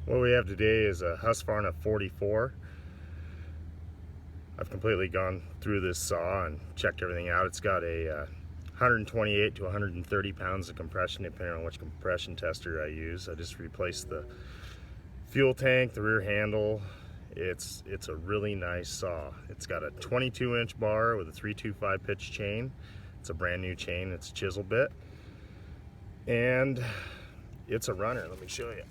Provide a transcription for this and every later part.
What we have today is a Husqvarna 44. I've completely gone through this saw and checked everything out. It's got a 128 to 130 pounds of compression depending on which compression tester I use. I just replaced the fuel tank, the rear handle. It's a really nice saw. It's got a 22-inch bar with a 325 pitch chain. It's a brand new chain. It's a chisel bit. And it's a runner. Let me show you.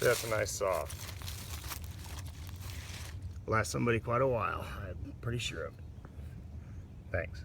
That's a nice saw. Last somebody quite a while, I'm pretty sure of it. Thanks.